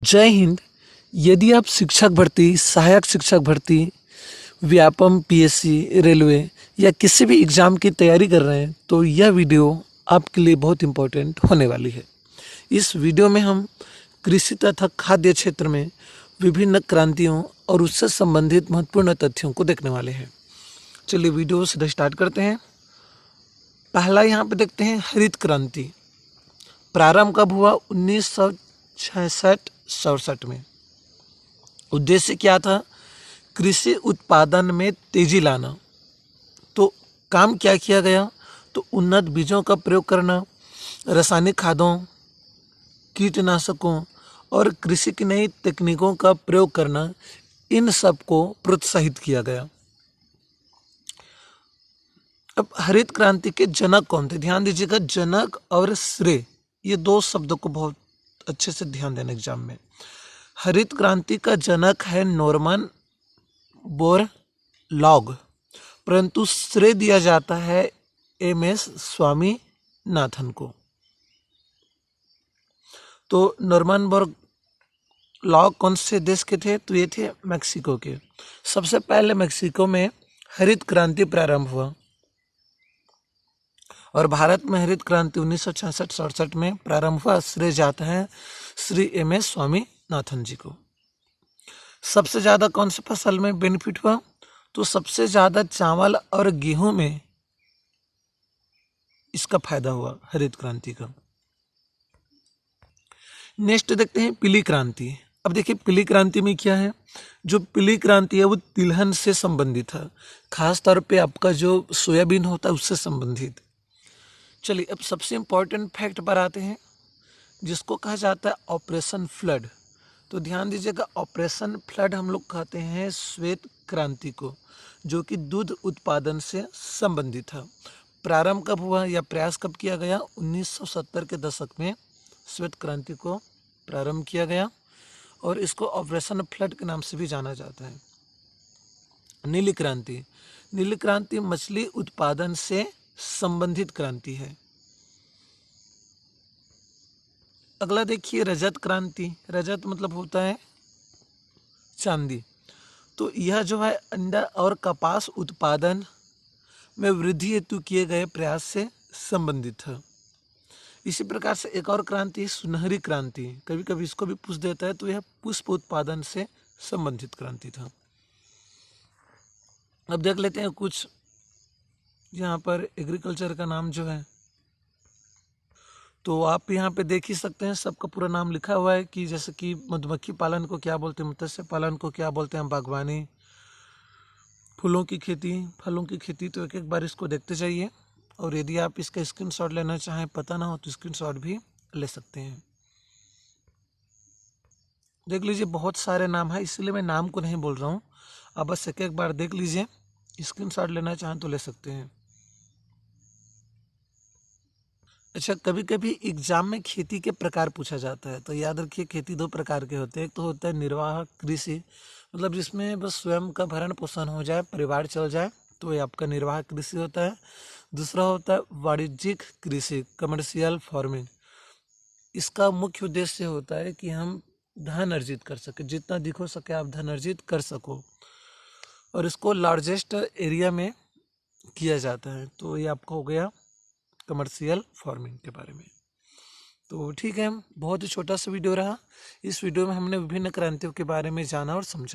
जय हिंद। यदि आप शिक्षक भर्ती, सहायक शिक्षक भर्ती, व्यापम, पीएससी, रेलवे या किसी भी एग्ज़ाम की तैयारी कर रहे हैं तो यह वीडियो आपके लिए बहुत इम्पोर्टेंट होने वाली है। इस वीडियो में हम कृषि तथा खाद्य क्षेत्र में विभिन्न क्रांतियों और उससे संबंधित महत्वपूर्ण तथ्यों को देखने वाले हैं। चलिए वीडियो सीधा स्टार्ट करते हैं। पहला यहाँ पे देखते हैं हरित क्रांति। प्रारंभ कब हुआ? 1966-67 में। उद्देश्य क्या था? कृषि उत्पादन में तेजी लाना। तो काम क्या किया गया? तो उन्नत बीजों का प्रयोग करना, रासायनिक खादों, कीटनाशकों और कृषि की नई तकनीकों का प्रयोग करना, इन सब को प्रोत्साहित किया गया। अब हरित क्रांति के जनक कौन थे? ध्यान दीजिएगा, जनक और श्रेय, ये दो शब्दों को बहुत अच्छे से ध्यान देना एग्जाम में। हरित क्रांति का जनक है नॉर्मन बोरलॉग, परंतु श्रेय दिया जाता है एमएस स्वामीनाथन को। तो नॉर्मन बोरलॉग कौन से देश के थे? तो ये थे मैक्सिको के। सबसे पहले मैक्सिको में हरित क्रांति प्रारंभ हुआ और भारत में हरित क्रांति 1966-67 में प्रारंभ हुआ। श्रेय जाता है श्री एमएस स्वामीनाथन जी को। सबसे ज़्यादा कौन सी फसल में बेनिफिट हुआ? तो सबसे ज़्यादा चावल और गेहूं में इसका फायदा हुआ हरित क्रांति का। नेक्स्ट देखते हैं पीली क्रांति। अब देखिए पीली क्रांति में क्या है? जो पीली क्रांति है वो तिलहन से संबंधित है, खास तौर पे आपका जो सोयाबीन होता है उससे संबंधित। चलिए अब सबसे इम्पोर्टेंट फैक्ट पर आते हैं, जिसको कहा जाता है ऑपरेशन फ्लड। तो ध्यान दीजिएगा, ऑपरेशन फ्लड हम लोग कहते हैं श्वेत क्रांति को, जो कि दूध उत्पादन से संबंधित था। प्रारंभ कब हुआ या प्रयास कब किया गया? 1970 के दशक में श्वेत क्रांति को प्रारंभ किया गया और इसको ऑपरेशन फ्लड के नाम से भी जाना जाता है। नीली क्रांति। नीली क्रांति मछली उत्पादन से संबंधित क्रांति है। अगला देखिए रजत क्रांति। रजत मतलब होता है चांदी। तो यह जो है अंडा और कपास उत्पादन में वृद्धि हेतु किए गए प्रयास से संबंधित है। इसी प्रकार से एक और क्रांति सुनहरी क्रांति, कभी कभी इसको भी पूछ देता है, तो यह पुष्प उत्पादन से संबंधित क्रांति था। अब देख लेते हैं कुछ यहाँ पर एग्रीकल्चर का नाम जो है, तो आप यहाँ पे देख ही सकते हैं सबका पूरा नाम लिखा हुआ है कि जैसे कि मधुमक्खी पालन को क्या बोलते हैं, मत्स्य पालन को क्या बोलते हैं, बागवानी, फूलों की खेती, फलों की खेती। तो एक एक बार इसको देखते जाइए और यदि आप इसका स्क्रीनशॉट लेना चाहें, पता ना हो तो स्क्रीनशॉट भी ले सकते हैं। देख लीजिए बहुत सारे नाम है, इसलिए मैं नाम को नहीं बोल रहा हूँ, आप बस एक एक बार देख लीजिए, स्क्रीनशॉट लेना चाहें तो ले सकते हैं। अच्छा, कभी कभी एग्जाम में खेती के प्रकार पूछा जाता है, तो याद रखिए खेती दो प्रकार के होते हैं। एक तो होता है निर्वाह कृषि, मतलब जिसमें बस स्वयं का भरण पोषण हो जाए, परिवार चल जाए, तो ये आपका निर्वाह कृषि होता है। दूसरा होता है वाणिज्यिक कृषि, कमर्शियल फार्मिंग। इसका मुख्य उद्देश्य होता है कि हम धन अर्जित कर सके, जितना दिख हो सके आप धन अर्जित कर सको, और इसको लार्जेस्ट एरिया में किया जाता है। तो ये आपका हो गया कमर्शियल फार्मिंग के बारे में। तो ठीक है, बहुत ही छोटा सा वीडियो रहा। इस वीडियो में हमने विभिन्न क्रांतियों के बारे में जाना और समझा।